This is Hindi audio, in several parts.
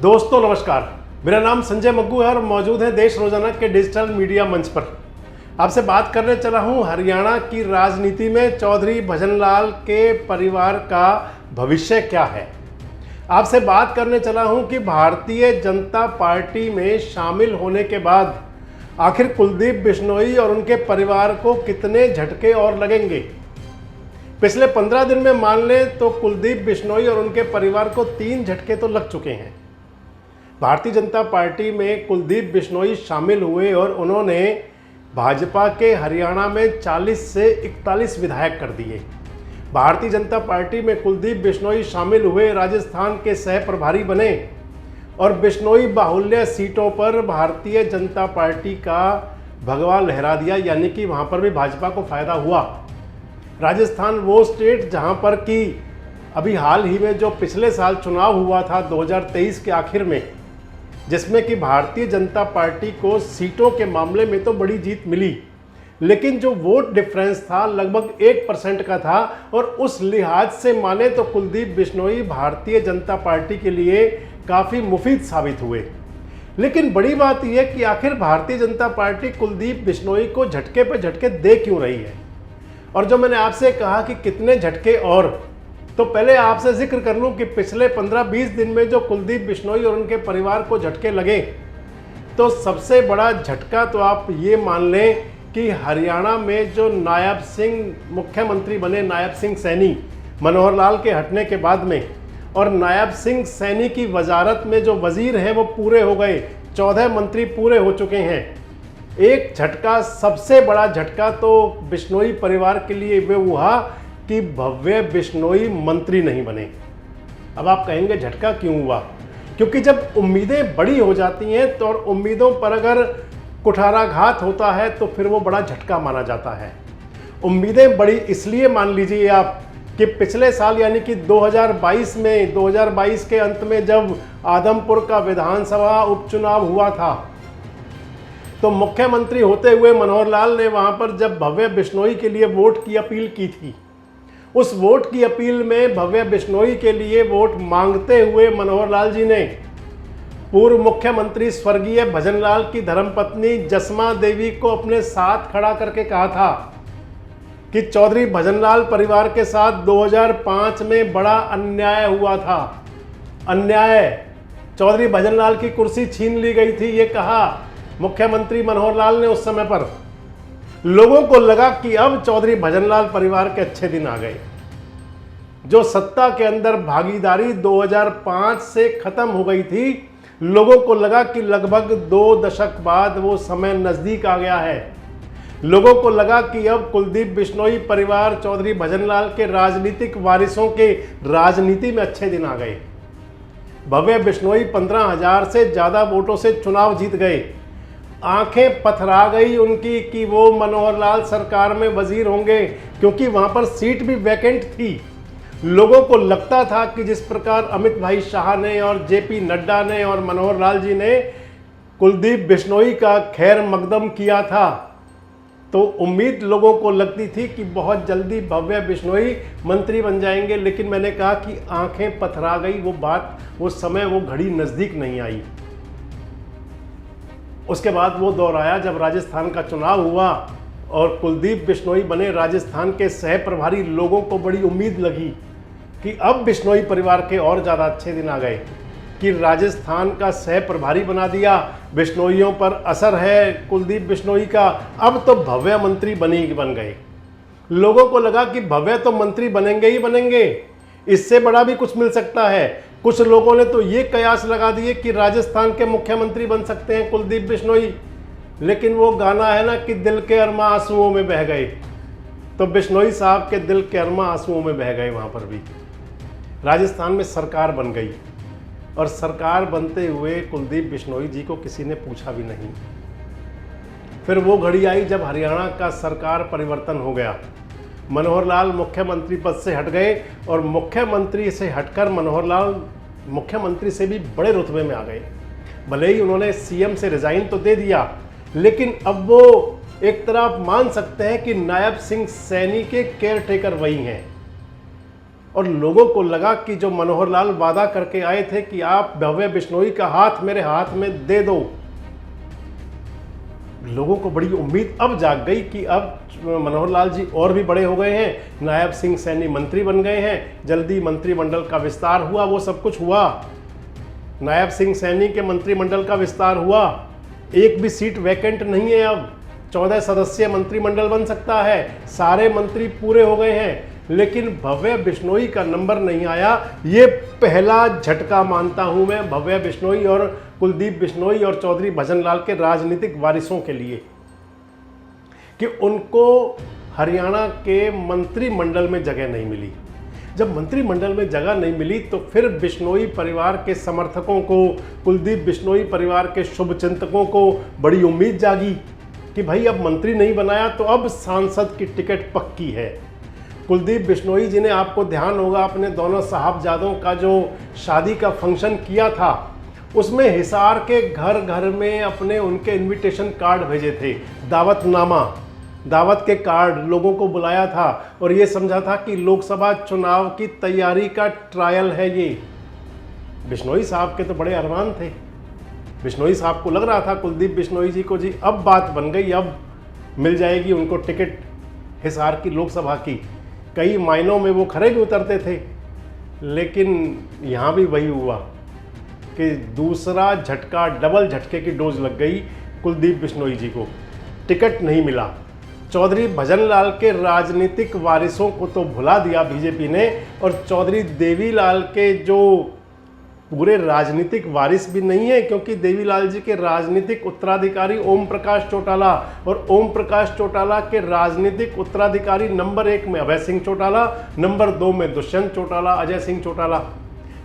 दोस्तों नमस्कार, मेरा नाम संजय मग्गू है और मौजूद है देश रोजाना के डिजिटल मीडिया मंच पर। आपसे बात करने चला हूं हरियाणा की राजनीति में चौधरी भजनलाल के परिवार का भविष्य क्या है। आपसे बात करने चला हूं कि भारतीय जनता पार्टी में शामिल होने के बाद आखिर कुलदीप बिश्नोई और उनके परिवार को कितने झटके और लगेंगे। पिछले 15 दिन में मान लें तो कुलदीप बिश्नोई और उनके परिवार को 3 झटके तो लग चुके हैं। भारतीय जनता पार्टी में कुलदीप बिश्नोई शामिल हुए और उन्होंने भाजपा के हरियाणा में 40 से 41 विधायक कर दिए। भारतीय जनता पार्टी में कुलदीप बिश्नोई शामिल हुए, राजस्थान के सह प्रभारी बने और बिश्नोई बाहुल्य सीटों पर भारतीय जनता पार्टी का भगवा लहरा दिया, यानी कि वहां पर भी भाजपा को फायदा हुआ। राजस्थान वो स्टेट जहां पर कि अभी हाल ही में जो पिछले साल चुनाव हुआ था 2023 के आखिर में, जिसमें कि भारतीय जनता पार्टी को सीटों के मामले में तो बड़ी जीत मिली, लेकिन जो वोट डिफरेंस था लगभग 1% का था और उस लिहाज से माने तो कुलदीप बिश्नोई भारतीय जनता पार्टी के लिए काफ़ी मुफीद साबित हुए। लेकिन बड़ी बात यह कि आखिर भारतीय जनता पार्टी कुलदीप बिश्नोई को झटके पर झटके दे क्यों रही है। और जो मैंने आपसे कहा कि कितने झटके, और तो पहले आपसे जिक्र कर लूं कि पिछले 15-20 दिन में जो कुलदीप बिश्नोई और उनके परिवार को झटके लगे, तो सबसे बड़ा झटका तो आप ये मान लें कि हरियाणा में जो नायब सिंह मुख्यमंत्री बने, नायब सिंह सैनी, मनोहर लाल के हटने के बाद में, और नायब सिंह सैनी की वजारत में जो वजीर हैं वो पूरे हो गए, 14 मंत्री पूरे हो चुके हैं। एक झटका, सबसे बड़ा झटका तो बिश्नोई परिवार के लिए वे हुआ कि भव्य बिश्नोई मंत्री नहीं बने। अब आप कहेंगे झटका क्यों हुआ? क्योंकि जब उम्मीदें बड़ी हो जाती हैं तो और उम्मीदों पर अगर कुठाराघात होता है तो फिर वो बड़ा झटका माना जाता है। उम्मीदें बड़ी इसलिए मान लीजिए आप कि पिछले साल यानी कि 2022 के अंत में जब आदमपुर का विधानसभा उपचुनाव हुआ था, तो मुख्यमंत्री होते हुए मनोहर लाल ने वहां पर जब भव्य बिश्नोई के लिए वोट की अपील की थी, उस वोट की अपील में भव्य बिश्नोई के लिए वोट मांगते हुए मनोहर लाल जी ने पूर्व मुख्यमंत्री स्वर्गीय भजनलाल की धर्मपत्नी जसमा देवी को अपने साथ खड़ा करके कहा था कि चौधरी भजनलाल परिवार के साथ 2005 में बड़ा अन्याय हुआ था। अन्याय, चौधरी भजनलाल की कुर्सी छीन ली गई थी, ये कहा मुख्यमंत्री मनोहर लाल ने उस समय पर। लोगों को लगा कि अब चौधरी भजनलाल परिवार के अच्छे दिन आ गए। जो सत्ता के अंदर भागीदारी 2005 से खत्म हो गई थी, लोगों को लगा कि लगभग 2 दशक बाद वो समय नजदीक आ गया है। लोगों को लगा कि अब कुलदीप बिश्नोई परिवार, चौधरी भजनलाल के राजनीतिक वारिसों के राजनीति में अच्छे दिन आ गए। भव्य बिश्नोई 15,000 से ज्यादा वोटों से चुनाव जीत गए। आंखें पथरा गई उनकी कि वो मनोहर लाल सरकार में वजीर होंगे, क्योंकि वहां पर सीट भी वैकेंट थी। लोगों को लगता था कि जिस प्रकार अमित भाई शाह ने और जेपी नड्डा ने और मनोहर लाल जी ने कुलदीप बिश्नोई का खैर मकदम किया था, तो उम्मीद लोगों को लगती थी कि बहुत जल्दी भव्य बिश्नोई मंत्री बन जाएंगे। लेकिन मैंने कहा कि आंखें पथरा गई, वो बात, वो समय, वो घड़ी नज़दीक नहीं आई। उसके बाद वो दौर आया जब राजस्थान का चुनाव हुआ और कुलदीप बिश्नोई बने राजस्थान के सह प्रभारी। लोगों को बड़ी उम्मीद लगी कि अब बिश्नोई परिवार के और ज़्यादा अच्छे दिन आ गए कि राजस्थान का सह प्रभारी बना दिया, बिश्नोइयों पर असर है कुलदीप बिश्नोई का, अब तो भव्य मंत्री बन गए। लोगों को लगा कि भव्य तो मंत्री बनेंगे ही बनेंगे, इससे बड़ा भी कुछ मिल सकता है। कुछ लोगों ने तो ये कयास लगा दिए कि राजस्थान के मुख्यमंत्री बन सकते हैं कुलदीप बिश्नोई। लेकिन वो गाना है ना कि दिल के अरमा आंसुओं में बह गए, तो बिश्नोई साहब के दिल के अरमा आंसुओं में बह गए। वहां पर भी राजस्थान में सरकार बन गई और सरकार बनते हुए कुलदीप बिश्नोई जी को किसी ने पूछा भी नहीं। फिर वो घड़ी आई जब हरियाणा का सरकार परिवर्तन हो गया। मनोहर लाल मुख्यमंत्री पद से हट गए और मुख्यमंत्री से हटकर मनोहर लाल मुख्यमंत्री से भी बड़े रुतबे में आ गए। भले ही उन्होंने सीएम से रिजाइन तो दे दिया, लेकिन अब वो एक तरह आप मान सकते हैं कि नायब सिंह सैनी के केयर टेकर वही हैं। और लोगों को लगा कि जो मनोहर लाल वादा करके आए थे कि आप भव्य बिश्नोई का हाथ मेरे हाथ में दे दो, लोगों को बड़ी उम्मीद अब जाग गई कि अब मनोहर लाल जी और भी बड़े हो गए हैं, नायब सिंह सैनी मंत्री बन गए हैं, जल्दी मंत्रिमंडल का विस्तार हुआ, वो सब कुछ हुआ। नायब सिंह सैनी के मंत्रिमंडल का विस्तार हुआ, एक भी सीट वैकेंट नहीं है, अब 14 सदस्यीय मंत्रिमंडल बन सकता है, सारे मंत्री पूरे हो गए हैं, लेकिन भव्य बिश्नोई का नंबर नहीं आया। ये पहला झटका मानता हूं मैं भव्य बिश्नोई और कुलदीप बिश्नोई और चौधरी भजनलाल के राजनीतिक वारिसों के लिए, कि उनको हरियाणा के मंत्रिमंडल में जगह नहीं मिली। जब मंत्रिमंडल में जगह नहीं मिली तो फिर बिश्नोई परिवार के समर्थकों को, कुलदीप बिश्नोई परिवार के शुभचिंतकों को बड़ी उम्मीद जागी कि भाई अब मंत्री नहीं बनाया तो अब सांसद की टिकट पक्की है। कुलदीप बिश्नोई जी ने, आपको ध्यान होगा, अपने दोनों साहबजादों का जो शादी का फंक्शन किया था उसमें हिसार के घर घर में अपने उनके इनविटेशन कार्ड भेजे थे, दावतनामा, दावत के कार्ड लोगों को बुलाया था और ये समझा था कि लोकसभा चुनाव की तैयारी का ट्रायल है ये। बिश्नोई साहब के तो बड़े अरमान थे, बिश्नोई साहब को लग रहा था कुलदीप बिश्नोई जी को, जी अब बात बन गई, अब मिल जाएगी उनको टिकट हिसार की लोकसभा की। कई मायनों में वो खरे भी उतरते थे, लेकिन यहाँ भी वही हुआ कि दूसरा झटका, डबल झटके की डोज लग गई कुलदीप बिश्नोई जी को, टिकट नहीं मिला। चौधरी भजनलाल के राजनीतिक वारिसों को तो भुला दिया बीजेपी ने, और चौधरी देवीलाल के जो पूरे राजनीतिक वारिस भी नहीं है, क्योंकि देवीलाल जी के राजनीतिक उत्तराधिकारी ओम प्रकाश चौटाला, और ओम प्रकाश चौटाला के राजनीतिक उत्तराधिकारी नंबर 1 में अभय सिंह चौटाला, नंबर 2 में दुष्यंत चौटाला, अजय सिंह चौटाला।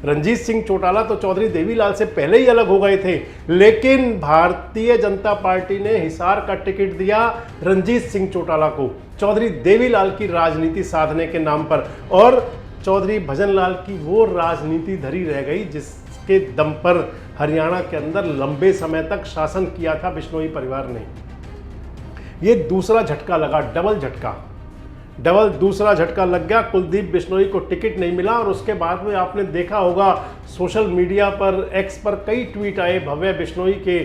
रंजीत सिंह चौटाला तो चौधरी देवीलाल से पहले ही अलग हो गए थे, लेकिन भारतीय जनता पार्टी ने हिसार का टिकट दिया रंजीत सिंह चौटाला को, चौधरी देवीलाल की राजनीति साधने के नाम पर। और चौधरी भजनलाल की वो राजनीति धरी रह गई जिसके दम पर हरियाणा के अंदर लंबे समय तक शासन किया था बिश्नोई परिवार ने। ये दूसरा झटका लगा, डबल झटका, डबल दूसरा झटका लग गया। कुलदीप बिश्नोई को टिकट नहीं मिला और उसके बाद में आपने देखा होगा सोशल मीडिया पर, एक्स पर कई ट्वीट आए भव्य बिश्नोई के,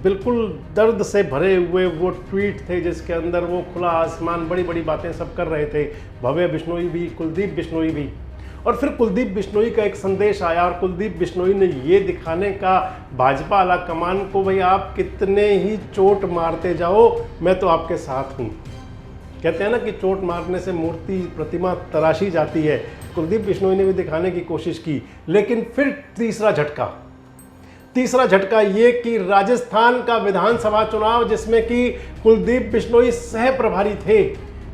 बिल्कुल दर्द से भरे हुए वो ट्वीट थे जिसके अंदर वो खुला आसमान, बड़ी बड़ी बातें सब कर रहे थे, भव्य बिश्नोई भी, कुलदीप बिश्नोई भी। और फिर कुलदीप बिश्नोई का एक संदेश आया और कुलदीप बिश्नोई ने ये दिखाने का भाजपा आला कमान को, भाई आप कितने ही चोट मारते जाओ मैं तो आपके साथ हूँ। कहते हैं ना कि चोट मारने से मूर्ति प्रतिमा तराशी जाती है, कुलदीप बिश्नोई ने भी दिखाने की कोशिश की। लेकिन फिर तीसरा झटका ये कि राजस्थान का विधानसभा चुनाव, जिसमें कि कुलदीप बिश्नोई सह प्रभारी थे,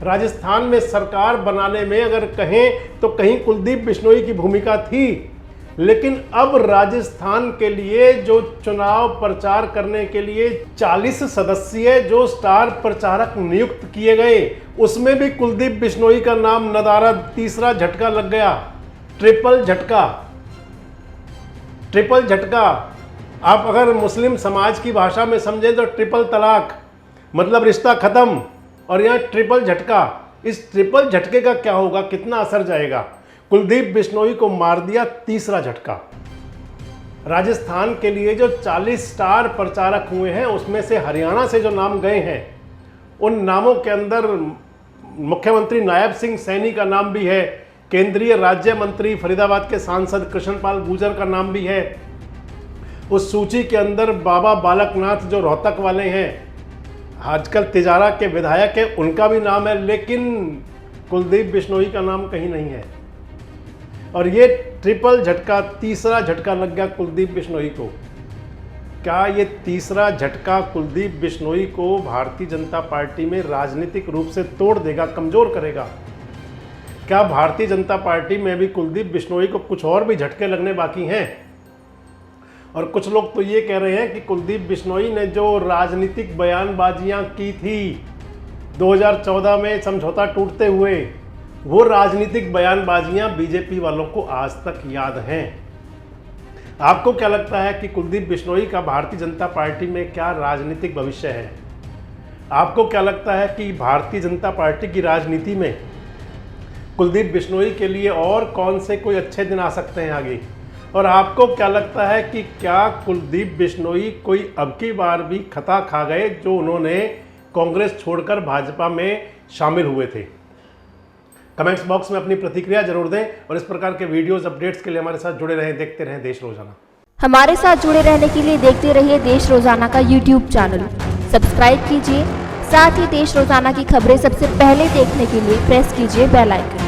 राजस्थान में सरकार बनाने में अगर कहें तो कहीं कुलदीप बिश्नोई की भूमिका थी, लेकिन अब राजस्थान के लिए जो चुनाव प्रचार करने के लिए 40 सदस्यीय जो स्टार प्रचारक नियुक्त किए गए, उसमें भी कुलदीप बिश्नोई का नाम नदारद। तीसरा झटका लग गया, ट्रिपल झटका। आप अगर मुस्लिम समाज की भाषा में समझें तो ट्रिपल तलाक मतलब रिश्ता खत्म, और यहाँ ट्रिपल झटका। इस ट्रिपल झटके का क्या होगा, कितना असर जाएगा? कुलदीप बिश्नोई को मार दिया तीसरा झटका। राजस्थान के लिए जो 40 स्टार प्रचारक हुए हैं उसमें से हरियाणा से जो नाम गए हैं, उन नामों के अंदर मुख्यमंत्री नायब सिंह सैनी का नाम भी है, केंद्रीय राज्य मंत्री फरीदाबाद के सांसद कृष्णपाल गुर्जर का नाम भी है, उस सूची के अंदर बाबा बालकनाथ जो रोहतक वाले हैं, आजकल तिजारा के विधायक हैं, उनका भी नाम है, लेकिन कुलदीप बिश्नोई का नाम कहीं नहीं है। और ये ट्रिपल झटका, तीसरा झटका लग गया कुलदीप बिश्नोई को। क्या ये तीसरा झटका कुलदीप बिश्नोई को भारतीय जनता पार्टी में राजनीतिक रूप से तोड़ देगा, कमजोर करेगा? क्या भारतीय जनता पार्टी में भी कुलदीप बिश्नोई को कुछ और भी झटके लगने बाकी हैं? और कुछ लोग तो ये कह रहे हैं कि कुलदीप बिश्नोई ने जो राजनीतिक बयानबाजियां की थी 2014 में समझौता टूटते हुए, वो राजनीतिक बयानबाजियां बीजेपी वालों को आज तक याद हैं। आपको क्या लगता है कि कुलदीप बिश्नोई का भारतीय जनता पार्टी में क्या राजनीतिक भविष्य है? आपको क्या लगता है कि भारतीय जनता पार्टी की राजनीति में कुलदीप बिश्नोई के लिए और कौन से कोई अच्छे दिन आ सकते हैं आगे? और आपको क्या लगता है कि क्या कुलदीप बिश्नोई कोई अब की बार भी खता खा गए जो उन्होंने कांग्रेस छोड़कर भाजपा में शामिल हुए थे? कमेंट्स बॉक्स में अपनी प्रतिक्रिया जरूर दें और इस प्रकार के वीडियोस अपडेट्स के लिए हमारे साथ जुड़े रहें, देखते रहें देश रोजाना। हमारे साथ जुड़े रहने के लिए देखते रहिए देश रोजाना का यूट्यूब चैनल सब्सक्राइब कीजिए। साथ ही देश रोजाना की खबरें सबसे पहले देखने के लिए प्रेस कीजिए बेल आइकन।